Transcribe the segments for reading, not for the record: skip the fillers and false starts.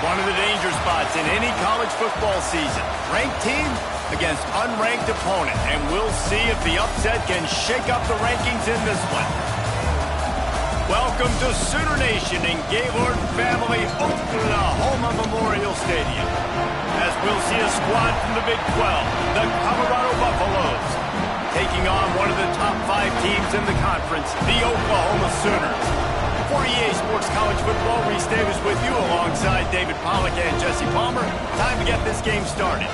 One of the danger spots in any college football season. Ranked team against unranked opponent. And we'll see if the upset can shake up the rankings in this one. Welcome to Sooner Nation in Gaylord Family Oklahoma Memorial Stadium. As we'll see a squad from the Big 12, the Colorado Buffaloes, taking on one of the top 5 teams in the conference, the Oklahoma Sooners. For EA Sports College Football, Reese Davis with you alongside David Pollack and Jesse Palmer. Time to get this game started.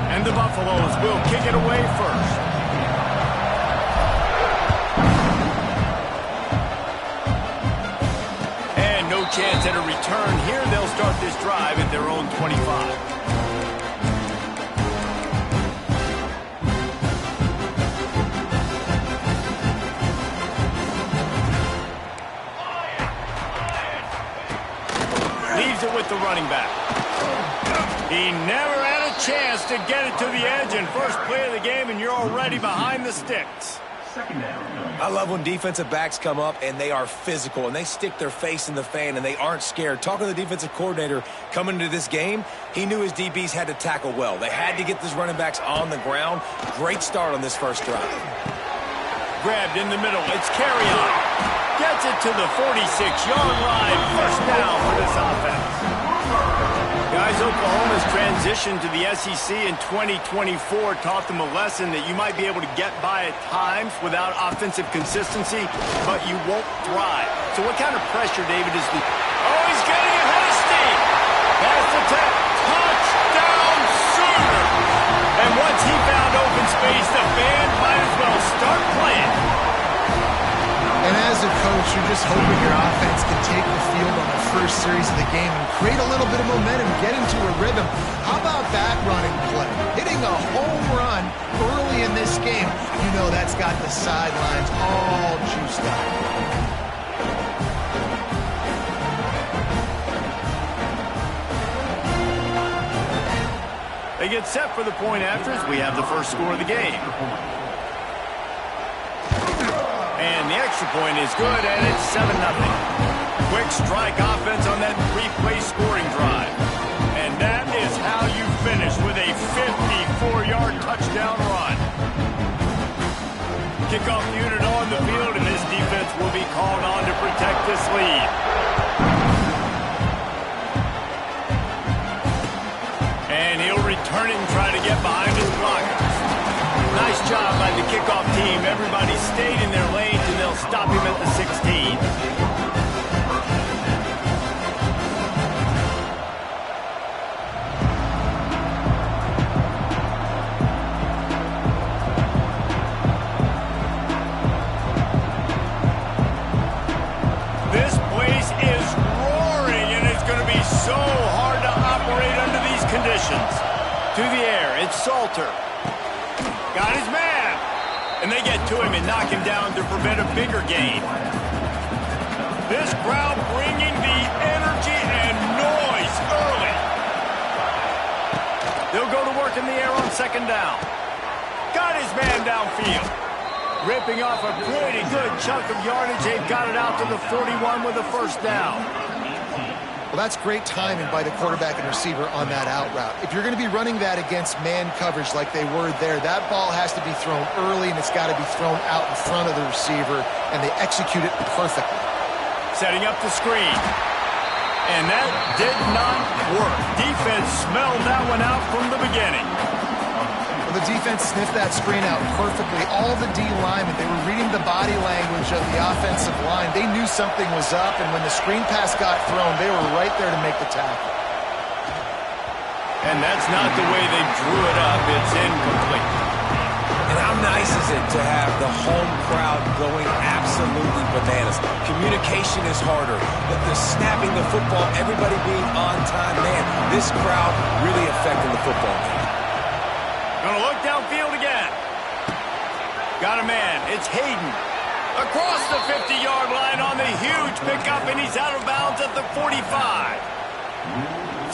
And the Buffaloes will kick it away first. Chance at a return here. They'll start this drive at their own 25. Leaves it with the running back. He never had a chance to get it to the edge in first play of the game, and you're already behind the sticks. I love when defensive backs come up and they are physical and they stick their face in the fan and they aren't scared. Talking to the defensive coordinator coming into this game, he knew his DBs had to tackle well. They had to get these running backs on the ground. Great start on this first drive. Grabbed in the middle. It's Carrion. Gets it to the 46-yard line. First down for this offense. Guys, Oklahoma's transition to the SEC in 2024 taught them a lesson that you might be able to get by at times without offensive consistency, but you won't thrive. So what kind of pressure, David, is the... Oh, he's getting ahead of steam! Pass attempt. Touchdown, Sooner! And once he found open space, the band might as well start playing. And as a coach, you're just hoping your offense can take the field on the first series of the game and create a little bit of momentum, get into a rhythm. How about that running play? Hitting a home run early in this game. You know that's got the sidelines all juiced up. They get set for the point after as we have the first score of the game. And the extra point is good, and it's 7-0. Quick strike offense on that 3-play scoring drive. And that is how you finish with a 54-yard touchdown run. Kickoff unit on the field, and this defense will be called on to protect this lead. And he'll return it and try to get behind his blockers. Nice job by the kickoff team. Everybody stayed in their lanes, and they'll stop him at the 16. This place is roaring, and it's going to be so hard to operate under these conditions. To the air, it's Salter. Got his man. And they get to him and knock him down to prevent a bigger gain. This crowd bringing the energy and noise early. They'll go to work in the air on second down. Got his man downfield. Ripping off a pretty good chunk of yardage. They've got it out to the 41 with a first down. Well, that's great timing by the quarterback and receiver on that out route. If you're going to be running that against man coverage like they were there, that ball has to be thrown early, and it's got to be thrown out in front of the receiver, and they execute it perfectly. Setting up the screen. And that did not work. Defense smelled that one out from the beginning. Well, the defense sniffed that screen out perfectly. All the D linemen, they were reading the body language of the offensive line. They knew something was up, and when the screen pass got thrown, they were right there to make the tackle. And that's not the way they drew it up. It's incomplete. And how nice is it to have the home crowd going absolutely bananas? Communication is harder. The snapping the football, everybody being on time. Man, this crowd really affecting the football game. Gonna look downfield again. Got a man. It's Hayden. Across the 50-yard line on the huge pickup, and he's out of bounds at the 45.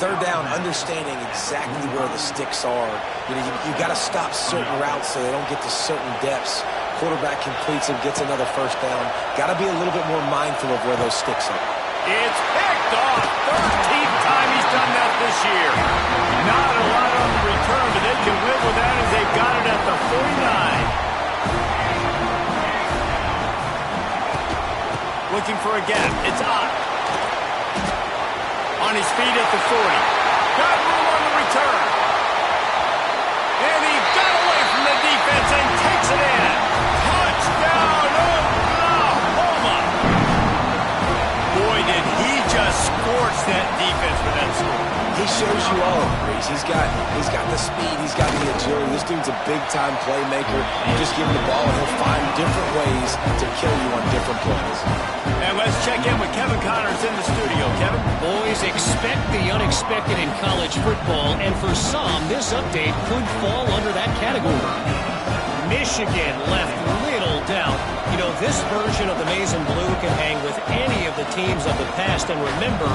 Third down, understanding exactly where the sticks are. You got to stop certain routes so they don't get to certain depths. Quarterback completes it, gets another first down. Got to be a little bit more mindful of where those sticks are. It's picked off. 13th time he's done that this year. Not a lot on the return, but they can live with that as they've got it at the 49. Looking for a gap. It's Ncaa. On his feet at the 40. Got room on the return. And he got away from the defense and takes it in. Touchdown, Oklahoma. Boy, did he just scorch that defense for that score. He shows you all of it, Reese. He's got the speed. He's got the agility. This dude's a big-time playmaker. You just give him the ball, and he'll find different ways to kill you on different plays. And let's check in with Kevin Connors in the studio. Kevin? Boys, expect the unexpected in college football, and for some, this update could fall under that category. Michigan left little doubt. You know, this version of the Maize and Blue can hang with any of the teams of the past, and remember,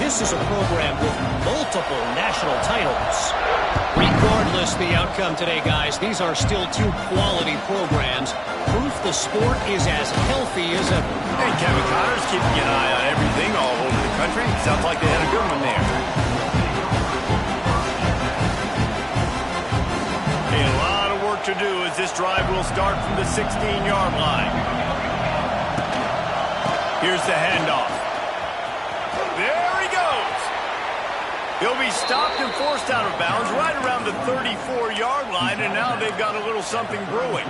this is a program with multiple national titles. Regardless the outcome today, guys, these are still two quality programs. Proof the sport is as healthy as ever. Hey, Kevin Connors keeping an eye on everything all over the country. Sounds like they had a good one there. A lot of work to do as this drive will start from the 16-yard line. Here's the handoff. There he goes. He'll be stopped and forced out of bounds right around the 34-yard line, and now they've got a little something brewing.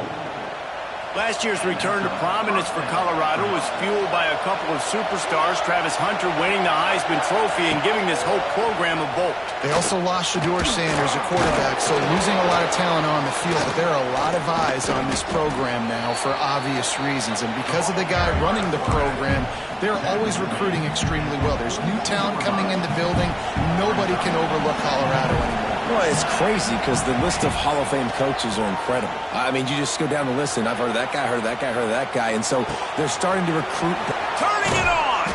Last year's return to prominence for Colorado was fueled by a couple of superstars, Travis Hunter winning the Heisman Trophy and giving this whole program a bolt. They also lost Shedeur Sanders, a quarterback, so losing a lot of talent on the field, but there are a lot of eyes on this program now for obvious reasons, and because of the guy running the program, they're always recruiting extremely well. There's new talent coming in the building. Nobody can overlook Colorado anymore. Well, it's crazy because the list of Hall of Fame coaches are incredible. I mean, you just go down the list, and I've heard of that guy, heard of that guy, heard of that guy, and so they're starting to recruit. Turning it on!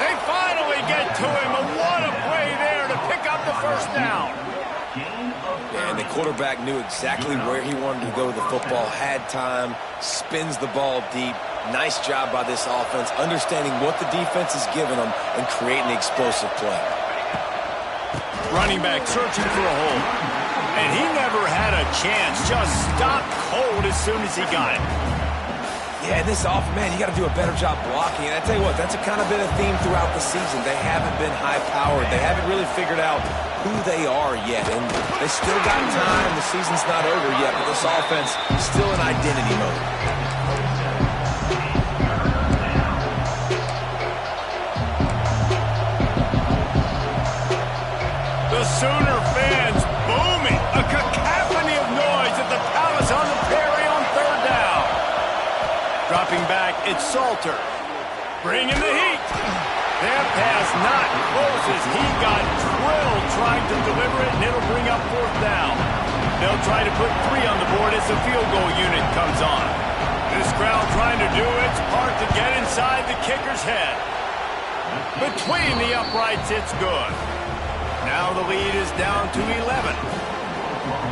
They finally get to him, and what a play there to pick up the first down. And the quarterback knew exactly where he wanted to go with the football, had time, spins the ball deep. Nice job by this offense, understanding what the defense is giving them and creating an explosive play. Running back searching for a hole. And he never had a chance. Just stopped cold as soon as he got it. Yeah, and this offense, man, you got to do a better job blocking. And I tell you what, that's kind of been a theme throughout the season. They haven't been high-powered. They haven't really figured out who they are yet. And they still got time. The season's not over yet, but this offense is still in identity mode. The Sooner fans booming. A cacophony of noise at the Palace on the Prairie on third down. Dropping back, it's Salter. Bringing the heat. That pass not close as he got drilled trying to deliver it, and it'll bring up fourth down. They'll try to put 3 on the board as the field goal unit comes on. This crowd trying to do its part to get inside the kicker's head. Between the uprights, it's good. Now the lead is down to 11.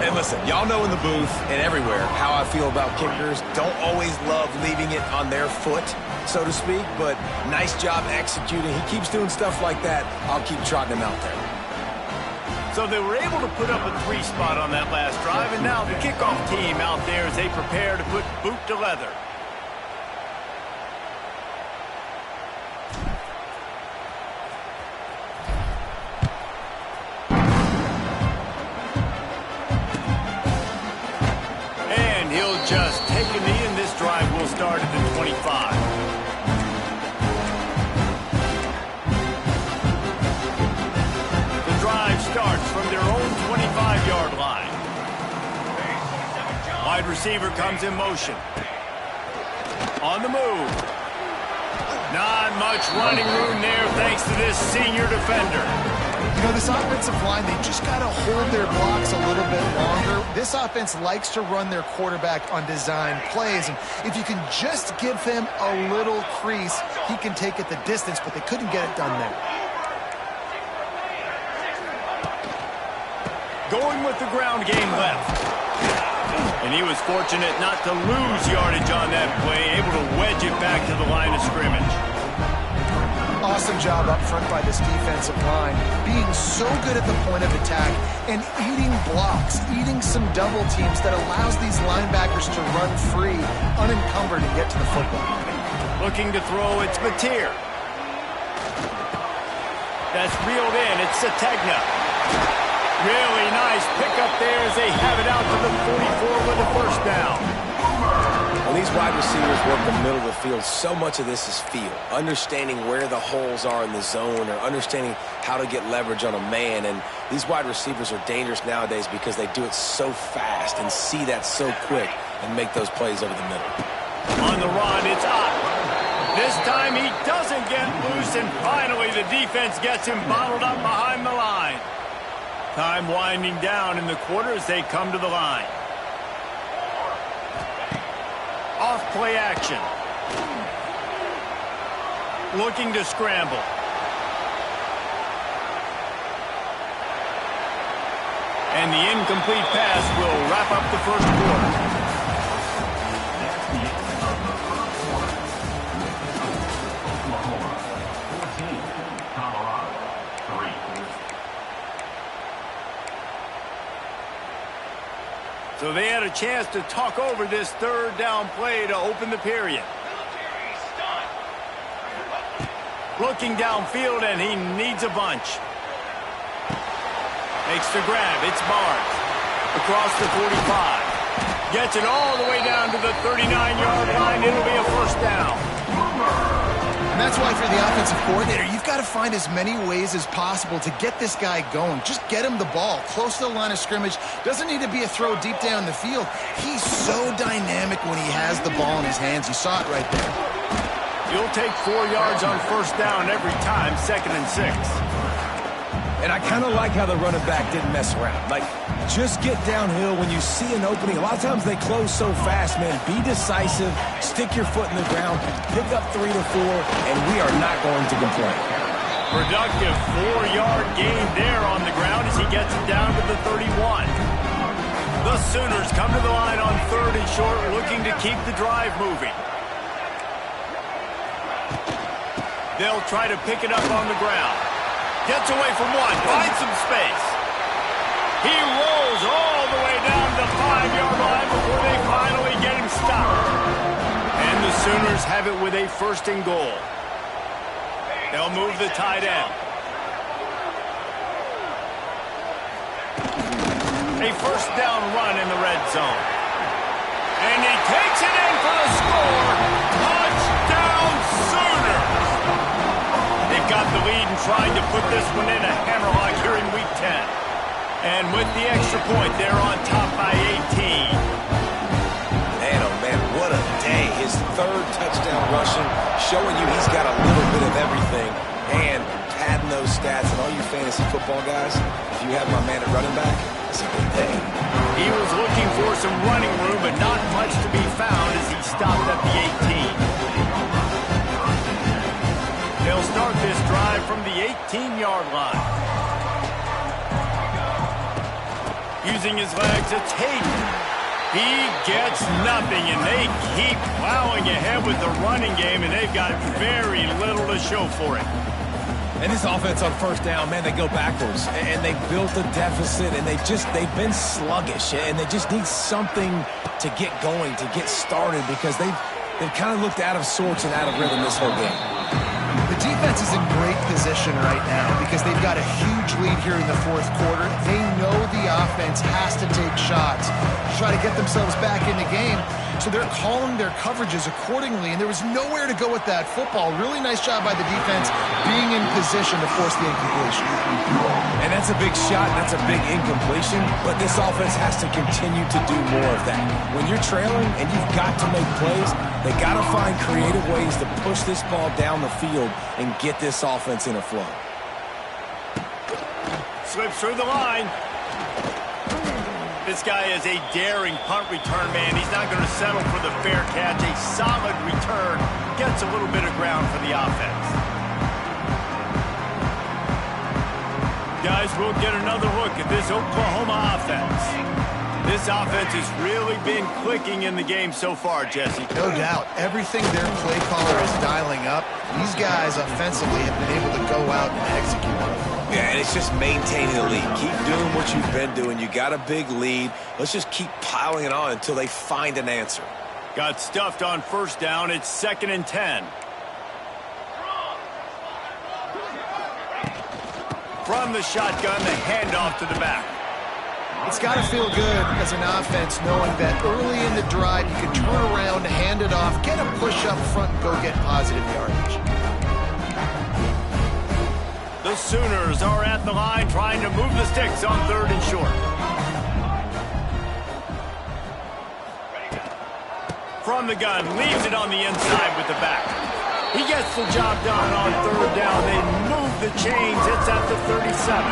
And listen, y'all know in the booth and everywhere how I feel about kickers. Don't always love leaving it on their foot, so to speak, but nice job executing. He keeps doing stuff like that. I'll keep trotting him out there. So they were able to put up a 3 spot on that last drive, and now the kickoff team out there as they prepare to put boot to leather. He'll just take a knee, and this drive will start at the 25. The drive starts from their own 25-yard line. Wide receiver comes in motion. On the move. Not much running room there thanks to this senior defender. You know, this offensive line, they just got to hold their blocks a little bit longer. This offense likes to run their quarterback on design plays, and if you can just give him a little crease, he can take it the distance, but they couldn't get it done there. going with the ground game left. And he was fortunate not to lose yardage on that play, able to wedge it back to the line of scrimmage. Awesome job up front by this defensive line, being so good at the point of attack and eating blocks, eating some double teams that allows these linebackers to run free, unencumbered, and get to the football. Looking to throw, it's Mateer. That's reeled in, it's Sategna. Really nice pickup there as they have it out to the 44 with a first down. When these wide receivers work the middle of the field, so much of this is feel. Understanding where the holes are in the zone or understanding how to get leverage on a man. And these wide receivers are dangerous nowadays because they do it so fast and see that so quick and make those plays over the middle. On the run, it's up. This time he doesn't get loose, and finally the defense gets him bottled up behind the line. Time winding down in the quarter as they come to the line. Off play action. Looking to scramble. And the incomplete pass will wrap up the first quarter. So they had a chance to talk over this third down play to open the period. Looking downfield, and he needs a bunch. Makes the grab. It's Barnes. Across the 45. Gets it all the way down to the 39-yard line. It'll be a first down. And that's why for the offensive coordinator, you've got to find as many ways as possible to get this guy going. Just get him the ball close to the line of scrimmage. Doesn't need to be a throw deep down the field. He's so dynamic when he has the ball in his hands. You saw it right there. You'll take 4 yards on first down every time, 2nd and 6. And I kind of like how the running back didn't mess around. Like, just get downhill when you see an opening. A lot of times they close so fast, man. Be decisive, stick your foot in the ground, pick up 3 to 4, and we are not going to complain. Productive 4-yard gain there on the ground as he gets it down to the 31. The Sooners come to the line on 3rd and short, looking to keep the drive moving. They'll try to pick it up on the ground. Gets away from one, finds some space. He rolls all the way down to the 5-yard line before they finally get him stopped. And the Sooners have it with a 1st and goal. They'll move the tight end. A first down run in the red zone. And he takes it in for the score. Touchdown Sooners! They've got the lead and trying to put this one in a hammerlock here in Week 10. And with the extra point, they're on top by 18. Man, oh man, what a day. His 3rd touchdown rushing, showing you he's got a little bit of everything. And padding those stats. And all you fantasy football guys, if you have my man at running back, it's a good day. He was looking for some running room, but not much to be found as he stopped at the 18. They'll start this drive from the 18-yard line. Using his legs, it's Hayden. He gets nothing, and they keep plowing ahead with the running game, and they've got very little to show for it. And this offense on first down, man, they go backwards. And they built a deficit, and they've been sluggish, and they just need something to get going, to get started, because they've kind of looked out of sorts and out of rhythm this whole game. The defense is in great position right now because they've got a huge lead here in the 4th quarter. They know the offense has to take shots to try to get themselves back in the game. So they're calling their coverages accordingly, and there was nowhere to go with that football. Really nice job by the defense being in position to force the incompletion. And that's a big shot, and that's a big incompletion, but this offense has to continue to do more of that. When you're trailing and you've got to make plays, they got to find creative ways to push this ball down the field and get this offense in a flow. Slips through the line. This guy is a daring punt return man. He's not going to settle for the fair catch. A solid return. Gets a little bit of ground for the offense. Guys, we'll get another look at this Oklahoma offense. This offense has really been clicking in the game so far, Jesse. No doubt. Everything their play caller is dialing up, these guys offensively have been able to go out and execute on it. Yeah, and it's just maintaining the lead. Keep doing what you've been doing. You got a big lead. Let's just keep piling it on until they find an answer. Got stuffed on first down. It's 2nd and 10. From the shotgun, the handoff to the back. It's got to feel good as an offense knowing that early in the drive you can turn around, hand it off, get a push up front, and go get positive yardage. The Sooners are at the line trying to move the sticks on 3rd and short. From the gun, leaves it on the inside with the back. He gets the job done on 3rd down. They move the chains. It's at the 37.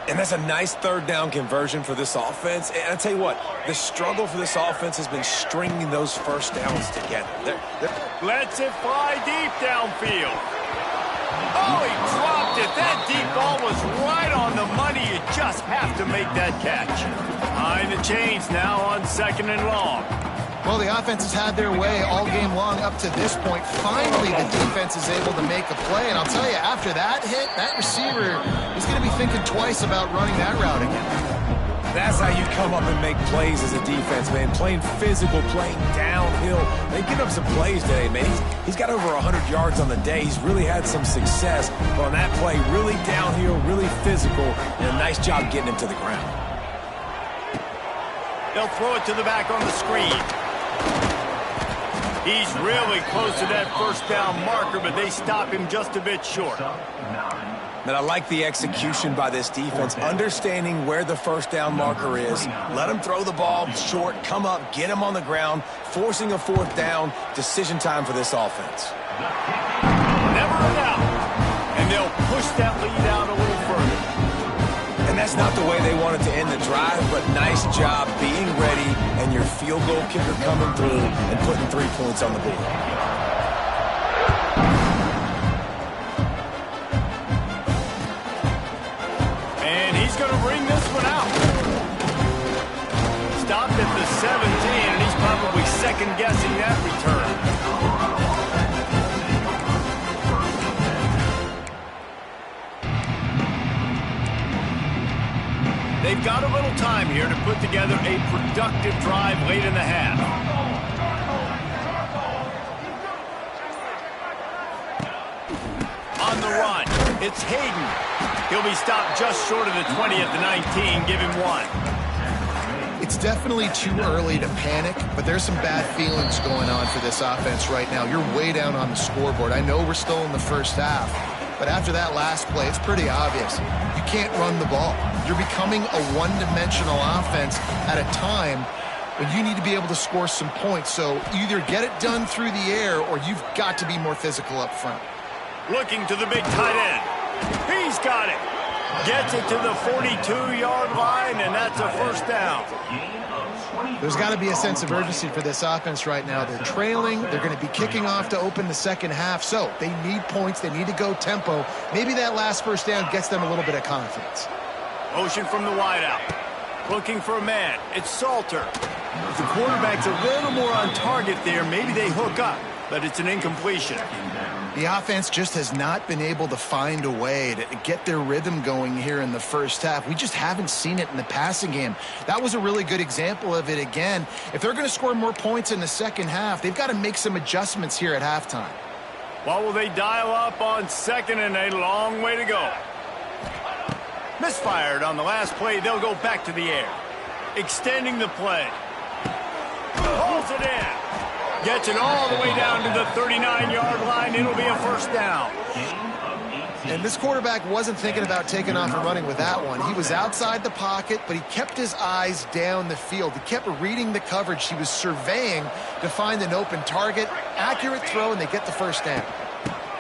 And that's a nice 3rd down conversion for this offense. And I tell you what, the struggle for this offense has been stringing those first downs together. Lets it fly deep downfield. Oh, he dropped it. That deep ball was right on the money. You just have to make that catch. Behind the chains now on 2nd and long. Well, the offense has had their way all game long up to this point. Finally, the defense is able to make a play. And I'll tell you, after that hit, that receiver is going to be thinking twice about running that route again. That's how you come up and make plays as a defense, man. Playing physical, playing downhill. They give up some plays today, man. He's got over 100 yards on the day. He's really had some success on that play. Really downhill, really physical, and a nice job getting him to the ground. They'll throw it to the back on the screen. He's really close to that first down marker, but they stop him just a bit short. And I like the execution by this defense, understanding where the first down marker is. Let him throw the ball short, come up, get him on the ground, forcing a 4th down. Decision time for this offense. Never a doubt. And they'll push that lead out a little further. And that's not the way they wanted to end the drive, but nice job being ready and your field goal kicker coming through and putting 3 points on the board. And he's going to bring this one out. Stopped at the 17, and he's probably second-guessing that return. They've got a little time here to put together a productive drive late in the half. On the run, it's Hayden. He'll be stopped just short of the 20 at the 19. Give him 1. It's definitely too early to panic, but there's some bad feelings going on for this offense right now. You're way down on the scoreboard. I know we're still in the first half, but after that last play, it's pretty obvious. You can't run the ball. You're becoming a one-dimensional offense at a time when you need to be able to score some points. So either get it done through the air or you've got to be more physical up front. Looking to the big tight end. He's got it. Gets it to the 42-yard line, and that's a first down. There's got to be a sense of urgency for this offense right now. They're trailing. They're going to be kicking off to open the second half. So they need points. They need to go tempo. Maybe that last first down gets them a little bit of confidence. Motion from the wideout. Looking for a man. It's Salter. The quarterback's a little more on target there. Maybe they hook up, but it's an incompletion. The offense just has not been able to find a way to get their rhythm going here in the first half. We just haven't seen it in the passing game. That was a really good example of it again. If they're going to score more points in the second half, they've got to make some adjustments here at halftime. What will they dial up on 2nd and a long way to go? Misfired on the last play. They'll go back to the air. Extending the play. Holds it in. Gets it all the way down to the 39-yard line. It'll be a first down. And this quarterback wasn't thinking about taking off and running with that one. He was outside the pocket, but he kept his eyes down the field. He kept reading the coverage. He was surveying to find an open target. Accurate throw, and they get the first down.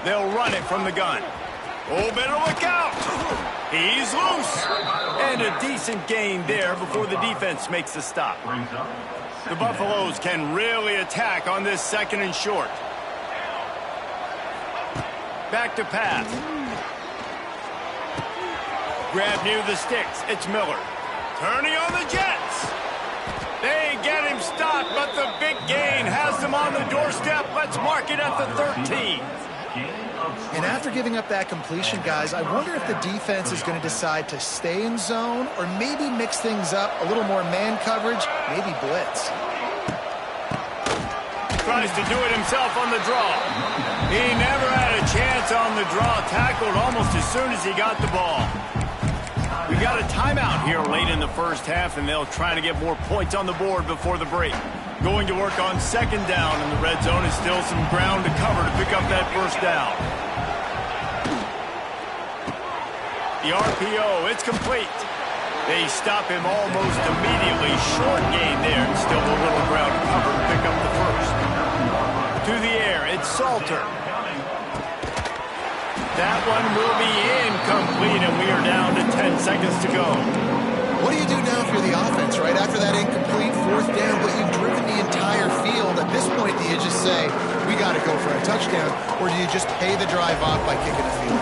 They'll run it from the gun. Oh, better look out. He's loose. And a decent gain there before the defense makes the stop. The Buffaloes can really attack on this 2nd and short. Back to pass. grab near the sticks. It's Miller. Turning on the Jets. They get him stopped, but the big gain has them on the doorstep. Let's mark it at the 13. And after giving up that completion, guys, I wonder if the defense is going to decide to stay in zone or maybe mix things up, a little more man coverage, maybe blitz. Tries to do it himself on the draw. He never had a chance on the draw. Tackled almost as soon as he got the ball. We've got a timeout here late in the first half, and they'll try to get more points on the board before the break. Going to work on second down, and the red zone is still some ground to cover to pick up that first down. The RPO, it's complete. They stop him almost immediately. Short gain there, and still a little ground to cover to pick up the first. To the air, it's Salter. That one will be incomplete, and we are down to 10 seconds to go. What do you do now if you're the offense, right? After that incomplete fourth down, but you've driven the entire field. At this point, do you just say, we got to go for a touchdown, or do you just pay the drive off by kicking the field?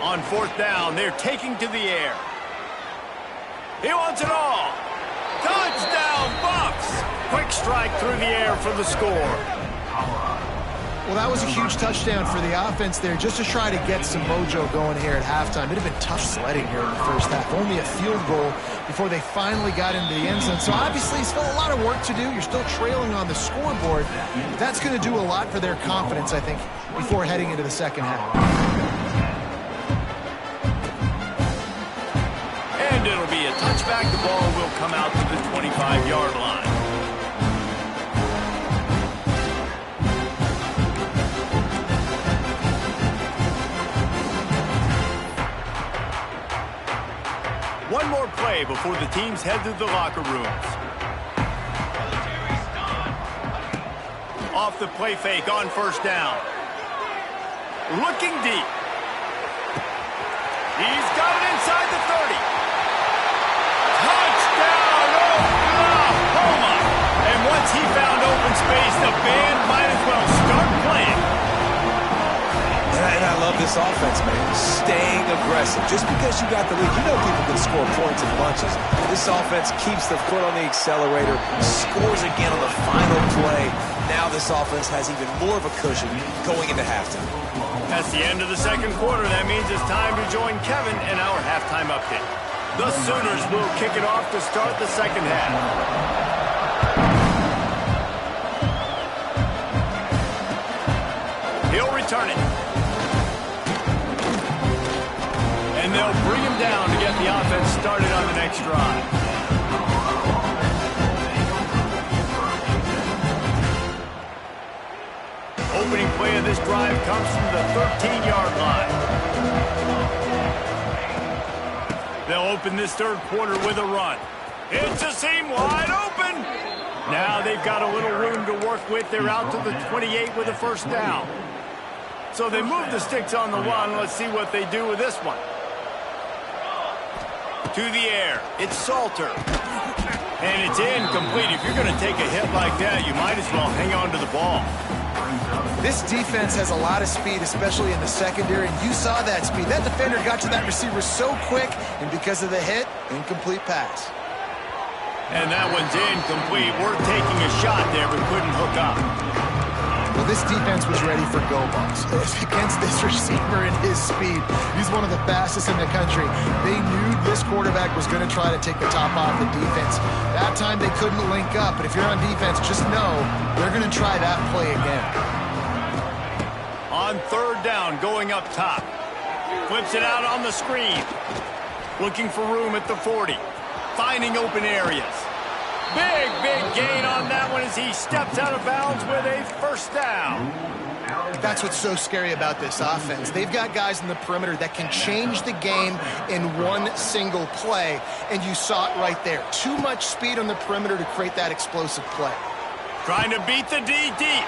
On fourth down, they're taking to the air. He wants it all. Touchdown, Bucks! Quick strike through the air for the score. Well, that was a huge touchdown for the offense there, just to try to get some mojo going here at halftime. It'd have been tough sledding here in the first half. Only a field goal before they finally got into the end zone. So obviously, still a lot of work to do. You're still trailing on the scoreboard. That's going to do a lot for their confidence, I think, before heading into the second half. And it'll be a touchback. The ball will come out to the 25-yard line. One more play before the teams head to the locker rooms. Off the play fake on first down. Looking deep. He's got it inside the 30. Touchdown, Oklahoma! And once he found open space, the band might as well start playing. And I love this offense, man. Staying aggressive. Just because you got the lead, you know people can score points in bunches. This offense keeps the foot on the accelerator, scores again on the final play. Now this offense has even more of a cushion going into halftime. That's the end of the second quarter. That means it's time to join Kevin in our halftime update. The Sooners will kick it off to start the second half. He'll return it. And they'll bring him down to get the offense started on the next drive. Opening play of this drive comes from the 13-yard line. They'll open this third quarter with a run. It's a seam wide open. Now they've got a little room to work with. They're out to the 28 with a first down. So they move the sticks on the run. Let's see what they do with this one. To the air. It's Salter. And it's incomplete. If you're going to take a hit like that, you might as well hang on to the ball. This defense has a lot of speed, especially in the secondary, and you saw that speed. That defender got to that receiver so quick, and because of the hit, incomplete pass. And that one's incomplete. We're taking a shot there, but couldn't hook up. Well, this defense was ready for go balls against this receiver and his speed. He's one of the fastest in the country. They knew this quarterback was going to try to take the top off the defense. That time they couldn't link up, but if you're on defense, just know they're going to try that play again. On third down, going up top. Flips it out on the screen. Looking for room at the 40. Finding open areas. Big gain on that one as he steps out of bounds with a first down. That's what's so scary about this offense. They've got guys in the perimeter that can change the game in one single play, and you saw it right there. Too much speed on the perimeter to create that explosive play. Trying to beat the D deep.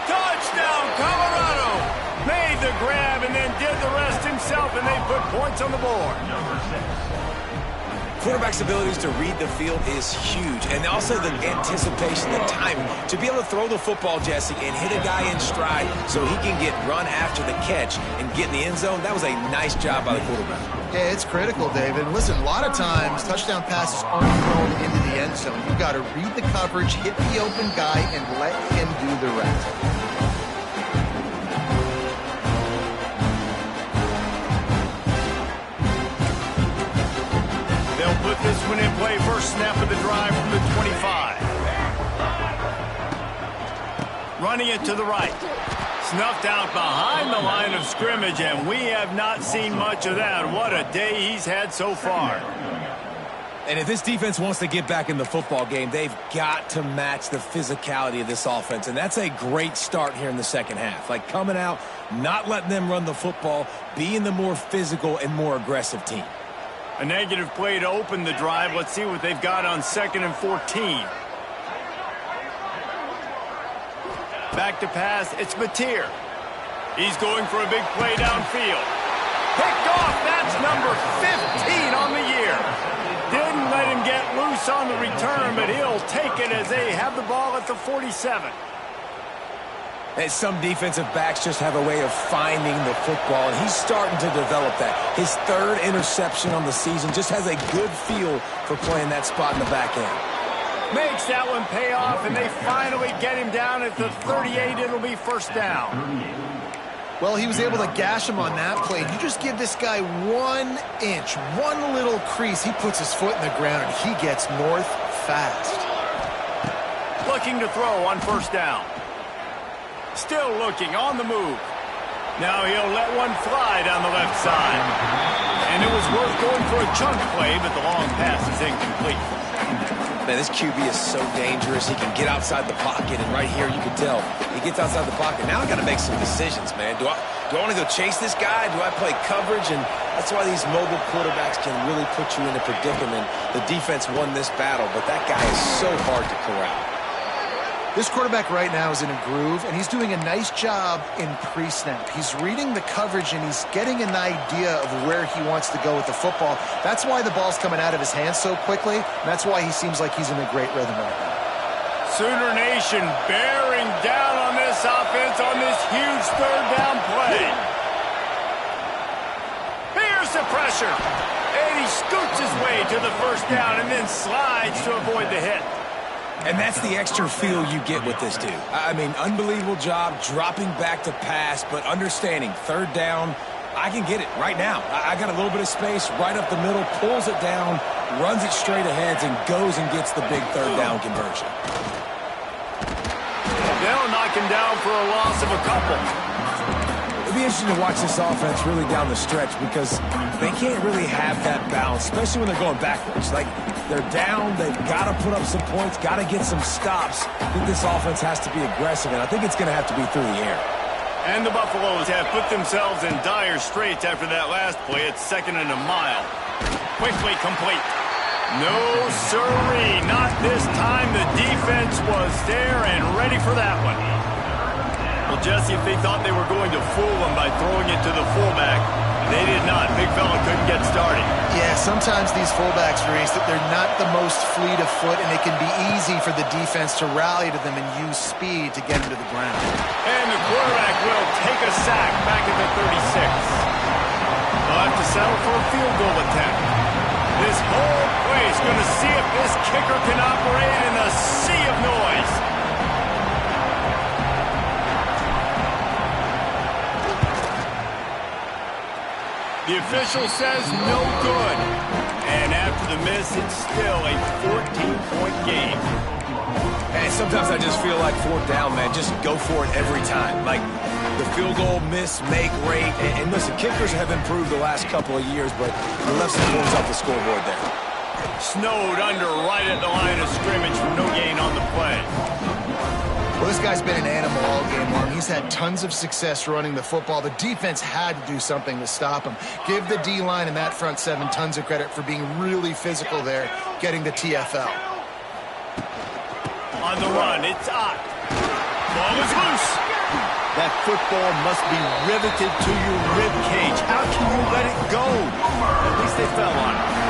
Touchdown, Colorado! Made the grab and then did the rest himself, and they put points on the board. quarterback's abilities to read the field is huge. And also the anticipation, the timing. To be able to throw the football, Jesse, and hit a guy in stride so he can get run after the catch and get in the end zone, that was a nice job by the quarterback. Yeah, it's critical, David. And listen, a lot of times touchdown passes aren't thrown into the end zone. You've got to read the coverage, hit the open guy, and let him do the rest. They'll put this one in play. First snap of the drive from the 25. Running it to the right. Snuffed out behind the line of scrimmage, and we have not seen much of that. What a day he's had so far. And if this defense wants to get back in the football game, they've got to match the physicality of this offense. And that's a great start here in the second half. Like coming out, not letting them run the football, being the more physical and more aggressive team. A negative play to open the drive. Let's see what they've got on 2nd and 14. Back to pass, it's Mateer. He's going for a big play downfield. Picked off, that's number 15 on the year. Didn't let him get loose on the return, but he'll take it as they have the ball at the 47. And some defensive backs just have a way of finding the football, and he's starting to develop that. His 3rd interception on the season, just has a good feel for playing that spot in the back end. Makes that one pay off, and they finally get him down at the 38. It'll be first down. Well, he was able to gash him on that play. You just give this guy 1 inch, one little crease. He puts his foot in the ground, and he gets north fast. Looking to throw on first down. Still looking on the move. Now he'll let one fly down the left side. And it was worth going for a chunk play, but the long pass is incomplete. Man, this QB is so dangerous. He can get outside the pocket, and right here you can tell he gets outside the pocket. Now I got to make some decisions, man. Do I want to go chase this guy? Do I play coverage? And that's why these mobile quarterbacks can really put you in a predicament. The defense won this battle, but that guy is so hard to corral. This quarterback right now is in a groove, and he's doing a nice job in pre-snap. He's reading the coverage, and he's getting an idea of where he wants to go with the football. That's why the ball's coming out of his hands so quickly, and that's why he seems like he's in a great rhythm right now. Sooner Nation bearing down on this offense on this huge 3rd down play. Here's the pressure. And he scoots his way to the first down and then slides to avoid the hit. And that's the extra feel you get with this dude. I mean, unbelievable job dropping back to pass, but understanding 3rd down, I can get it right now. I got a little bit of space right up the middle, pulls it down, runs it straight ahead, and goes and gets the big 3rd down conversion. They'll knock him down for a loss of a couple. It'll be interesting to watch this offense really down the stretch because they can't really have that balance, especially when they're going backwards. Like, they're down, they've got to put up some points, got to get some stops. I think this offense has to be aggressive, and I think it's going to have to be through the air. And the Buffaloes have put themselves in dire straits after that last play. It's 2nd and a mile. Quickly complete. No, sirree, not this time. The defense was there and ready for that one. Well, Jesse, if they thought they were going to fool them by throwing it to the fullback, they did not. Big fella couldn't get started. Yeah, sometimes these fullbacks, Reese, that they're not the most fleet of foot, and it can be easy for the defense to rally to them and use speed to get them to the ground. And the quarterback will take a sack back at the 36. They'll have to settle for a field goal attempt. This whole place going to see if this kicker can operate in a sea of noise. The official says no good. And after the miss, it's still a 14-point game. And sometimes I just feel like 4th down, man. Just go for it every time. Like the field goal miss, make rate. And listen, kickers have improved the last couple of years, but you left some points off the scoreboard there. Snowed under right at the line of scrimmage for no gain on the play. Well, this guy's been an animal all game long. He's had tons of success running the football. The defense had to do something to stop him. Give the D-line and that front 7 tons of credit for being really physical there, getting the TFL. On the run, it's Ncaa. Ball is loose. That football must be riveted to your rib cage. How can you let it go? At least they fell on it.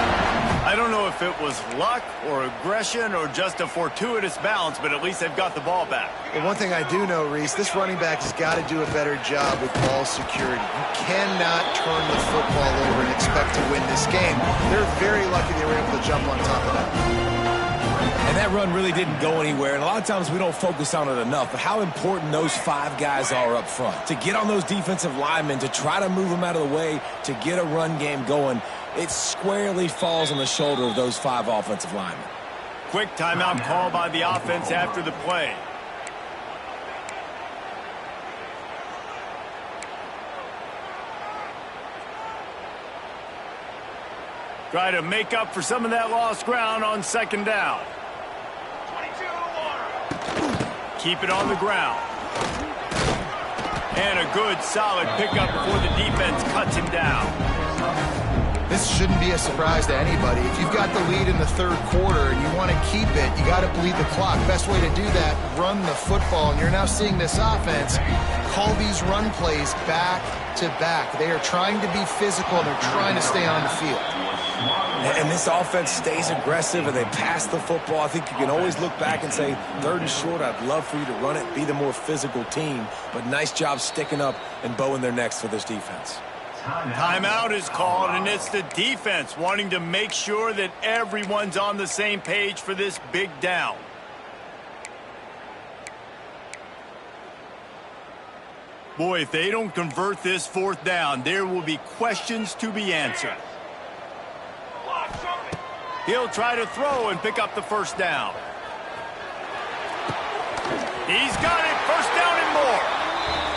I don't know if it was luck or aggression or just a fortuitous bounce, but at least they've got the ball back. Well, one thing I do know, Reese, this running back has got to do a better job with ball security. You cannot turn the football over and expect to win this game. They're very lucky they were able to jump on top of that. And that run really didn't go anywhere. And a lot of times we don't focus on it enough, but how important those 5 guys are up front. To get on those defensive linemen, to try to move them out of the way, to get a run game going, it squarely falls on the shoulder of those 5 offensive linemen. Quick timeout call by the offense after the play. Try to make up for some of that lost ground on second down. Keep it on the ground. And a good, solid pickup before the defense cuts him down. This shouldn't be a surprise to anybody. If you've got the lead in the third quarter and you want to keep it, you got to bleed the clock. Best way to do that, run the football. And you're now seeing this offense call these run plays back to back. They are trying to be physical. They're trying to stay on the field. And this offense stays aggressive and they pass the football. I think you can always look back and say, 3rd and short, I'd love for you to run it, be the more physical team. But nice job sticking up and bowing their necks for this defense. Timeout is called, and it's the defense wanting to make sure that everyone's on the same page for this big down. Boy, if they don't convert this 4th down, there will be questions to be answered. He'll try to throw and pick up the 1st down. He's got it, 1st down and more.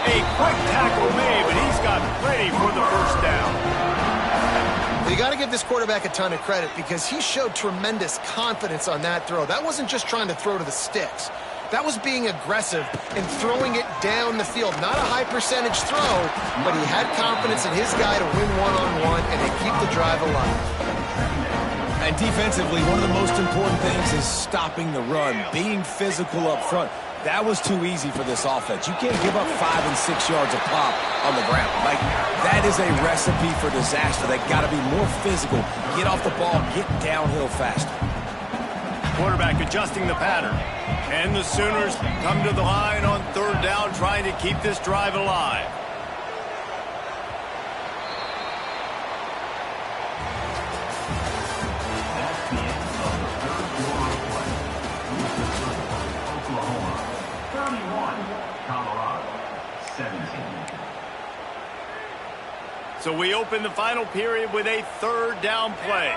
A quick tackle made, but he's got plenty for the 1st down. You got to give this quarterback a ton of credit because he showed tremendous confidence on that throw. That wasn't just trying to throw to the sticks. That was being aggressive and throwing it down the field. Not a high percentage throw, but he had confidence in his guy to win one-on-one and to keep the drive alive. And defensively, one of the most important things is stopping the run, being physical up front. That was too easy for this offense. You can't give up 5 and 6 yards a pop on the ground. Like, that is a recipe for disaster. They got to be more physical, get off the ball, get downhill faster. Quarterback adjusting the pattern. And the Sooners come to the line on 3rd down, trying to keep this drive alive. So we open the final period with a 3rd down play.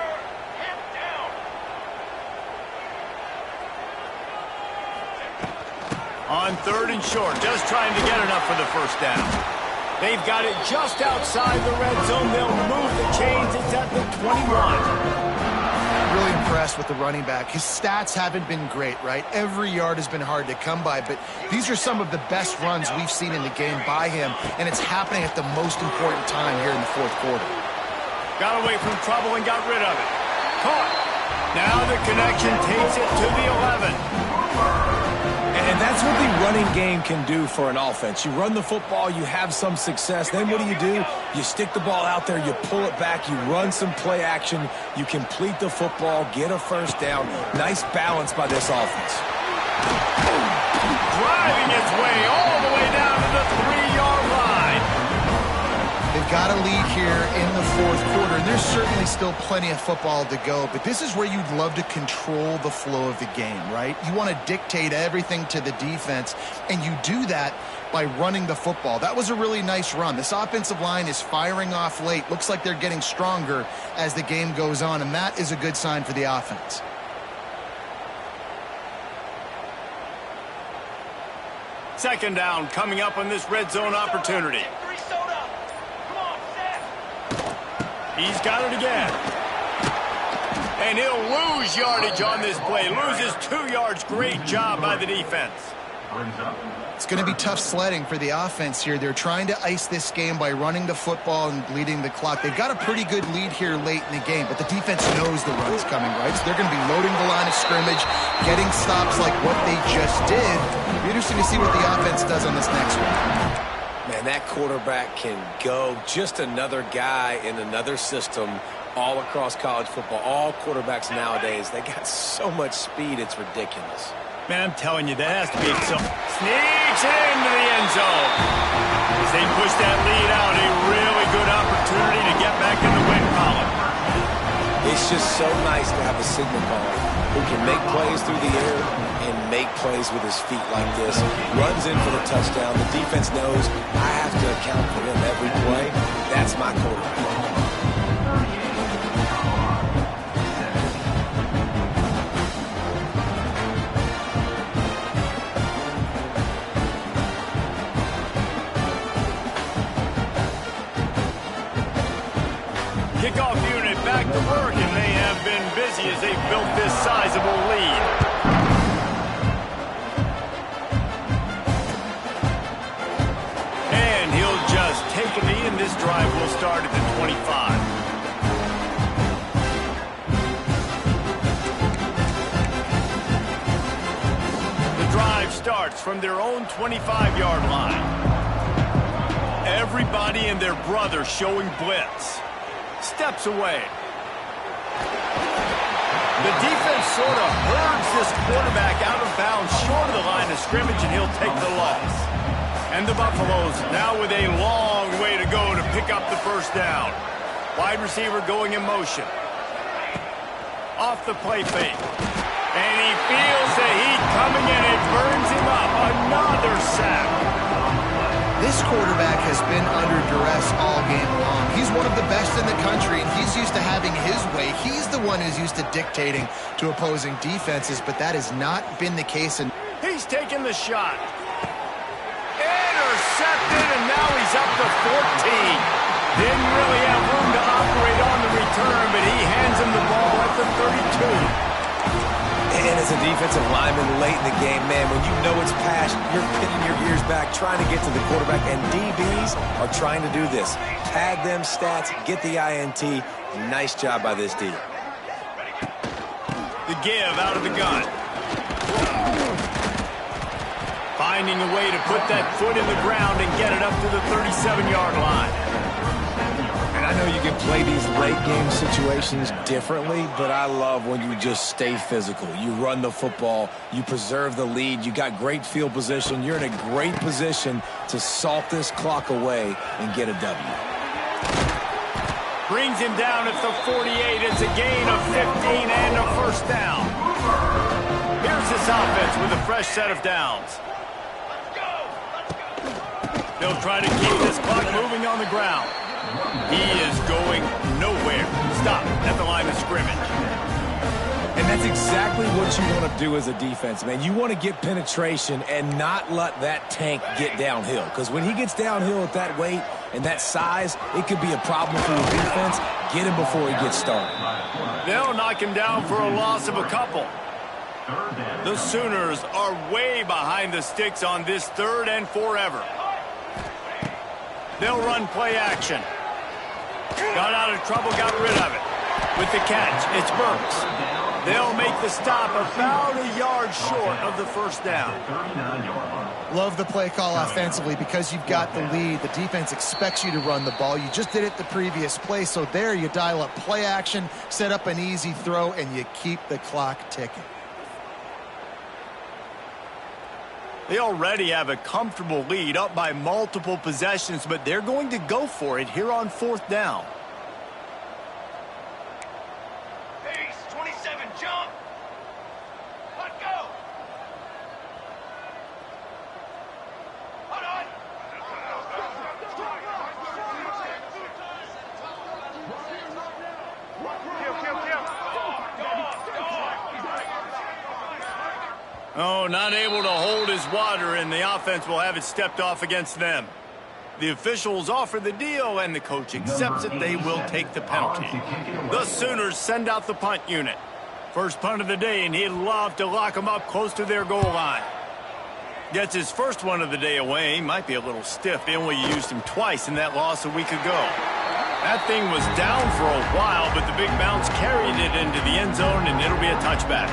On 3rd and short, just trying to get enough for the 1st down. They've got it just outside the red zone. They'll move the chains. It's at the 21. Really impressed with the running back. His stats haven't been great, right? Every yard has been hard to come by, but these are some of the best runs we've seen in the game by him, and it's happening at the most important time here in the 4th quarter. Got away from trouble and got rid of it. Caught. Now the connection takes it to the 11. And that's what the running game can do for an offense. You run the football, you have some success. Then what do? You stick the ball out there, you pull it back, you run some play action, you complete the football, get a 1st down. Nice balance by this offense. Driving its way all the way down to the 3-yard line. They've got a lead here in the 4th quarter, and there's certainly still plenty of football to go, but this is where you'd love to control the flow of the game, right? You want to dictate everything to the defense, and you do that by running the football. That was a really nice run. This offensive line is firing off late. Looks like they're getting stronger as the game goes on, and that is a good sign for the offense. Second down coming up on this red zone opportunity. He's got it again. And he'll lose yardage on this play. Loses 2 yards. Great job by the defense. It's going to be tough sledding for the offense here. They're trying to ice this game by running the football and bleeding the clock. They've got a pretty good lead here late in the game, but the defense knows the run's coming, right? So they're going to be loading the line of scrimmage, getting stops like what they just did. It'll be interesting to see what the offense does on this next one. Man, and that quarterback can go. Just another guy in another system all across college football. All quarterbacks nowadays, they got so much speed, it's ridiculous. Man, I'm telling you, that has to be so. Sneaks into the end zone. As they push that lead out, a really good opportunity to get back in the win column. It's just so nice to have a signal caller who can make plays through the air and make plays with his feet like this. Runs in for the touchdown. The defense knows I have to account for him every play. That's my quarterback. Kickoff unit back to work, and they have been busy as they built this sizable lead. And he'll just take a knee, and this drive will start at the 25. The drive starts from their own 25-yard line. Everybody and their brother showing blitz. Steps away. The defense sort of herds this quarterback out of bounds short of the line of scrimmage, and he'll take the loss. And the Buffaloes now with a long way to go to pick up the first down. Wide receiver going in motion. Off the play fake. And he feels the heat coming, and it burns him up. Another sack. This quarterback has been under duress all game long. He's one of the best in the country, and he's used to having his way. He's the one who's used to dictating to opposing defenses, but that has not been the case. He's taking the shot. Intercepted, and now he's up to 14. Didn't really have room to operate on the return, but he hands him the ball at the 32. And as a defensive lineman late in the game, man, when you know it's past, you're pinning your ears back, trying to get to the quarterback, and DBs are trying to do this. Pad them stats, get the INT. Nice job by this D. The give out of the gun. Finding a way to put that foot in the ground and get it up to the 37-yard line. And I know you can play these late game situations differently, but I love when you just stay physical. You run the football, you preserve the lead, you got great field position, you're in a great position to salt this clock away and get a W. Brings him down at the 48. It's a gain of 15 and a first down. Here's this offense with a fresh set of downs. They'll try to keep this clock moving on the ground. He is going nowhere. Stop at the line of scrimmage. And that's exactly what you want to do as a defense, man. You want to get penetration and not let that tank get downhill. Because when he gets downhill at that weight and that size, it could be a problem for the defense. Get him before he gets started. They'll knock him down for a loss of a couple. The Sooners are way behind the sticks on this 3rd and forever. They'll run play action. Got out of trouble, got rid of it. With the catch, it's Burks. They'll make the stop about a yard short of the first down. Love the play call offensively because you've got the lead. The defense expects you to run the ball. You just did it the previous play, so there you dial up play action, set up an easy throw, and you keep the clock ticking. They already have a comfortable lead up by multiple possessions, but they're going to go for it here on 4th down. Pace, 27, jump. Let go. Hold on. Oh, not able to hold his water, and the offense will have it stepped off against them. The officials offer the deal, and the coach accepts it. They will take the penalty. The Sooners send out the punt unit. First punt of the day, and he'd love to lock them up close to their goal line. Gets his first one of the day away. He might be a little stiff. They only used him twice in that loss a week ago. That thing was down for a while, but the big bounce carried it into the end zone, and it'll be a touchback.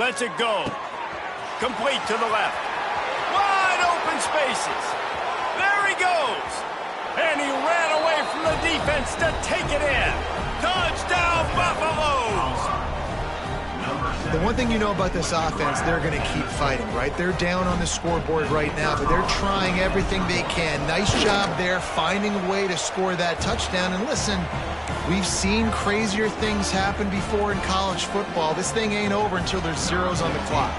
Lets it go. Complete to the left. Wide open spaces. There he goes. And he ran away from the defense to take it in. Touchdown, Buffaloes. The one thing you know about this offense, they're going to keep fighting, right? They're down on the scoreboard right now, but they're trying everything they can. Nice job there, finding a way to score that touchdown. And listen, we've seen crazier things happen before in college football. This thing ain't over until there's zeros on the clock.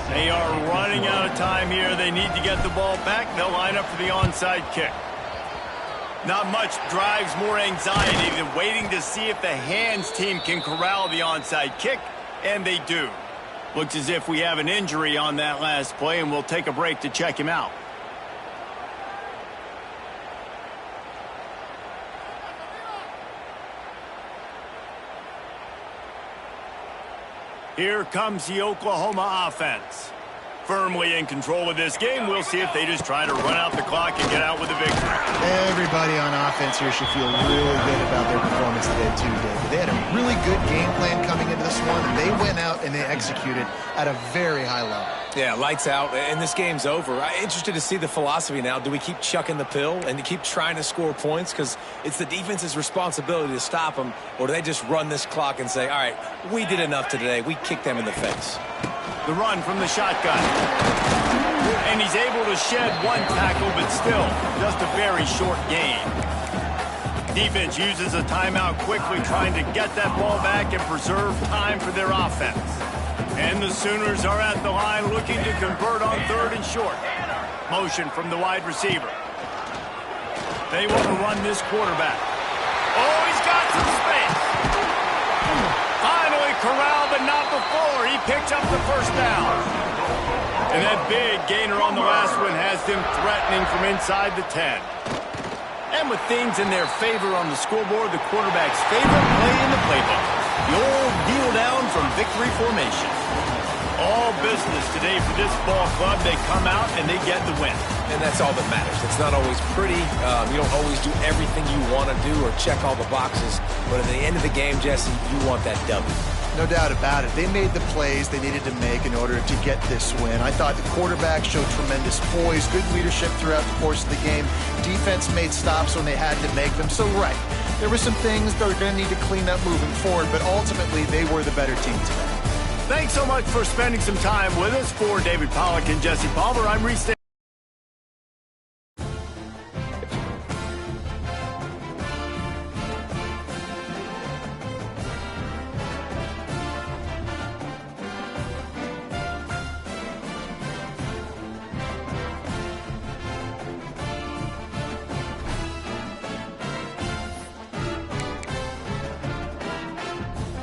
They are running out of time here. They need to get the ball back. They'll line up for the onside kick. Not much drives more anxiety than waiting to see if the hands team can corral the onside kick, and they do. Looks as if we have an injury on that last play, and we'll take a break to check him out. Here comes the Oklahoma offense. Firmly in control of this game. We'll see if they just try to run out the clock and get out with a victory. Everybody on offense here should feel really good about their performance today, too, David. They had a really good game plan coming into this one, and they went out and they executed at a very high level. Yeah, lights out, and this game's over. I'm interested to see the philosophy now. Do we keep chucking the pill and to keep trying to score points? Because it's the defense's responsibility to stop them, or do they just run this clock and say, all right, we did enough today. We kicked them in the face. The run from the shotgun. And he's able to shed one tackle, but still just a very short gain. Defense uses a timeout quickly, trying to get that ball back and preserve time for their offense. And the Sooners are at the line looking to convert on 3rd and short. Motion from the wide receiver. They want to run this quarterback. Oh, he's got some space. Finally corralled, but not before. He picks up the first down. And that big gainer on the last one has them threatening from inside the 10. And with things in their favor on the scoreboard, the quarterback's favorite play in the playbook. The old kneel down from victory formation. All business today for this ball club. They come out and they get the win. And that's all that matters. It's not always pretty. You don't always do everything you want to do or check all the boxes. But at the end of the game, Jesse, you want that W. No doubt about it. They made the plays they needed to make in order to get this win. I thought the quarterback showed tremendous poise, good leadership throughout the course of the game. Defense made stops when they had to make them. So, right, there were some things they're going to need to clean up moving forward, but ultimately they were the better team today. Thanks so much for spending some time with us. For David Pollack and Jesse Palmer, I'm Reese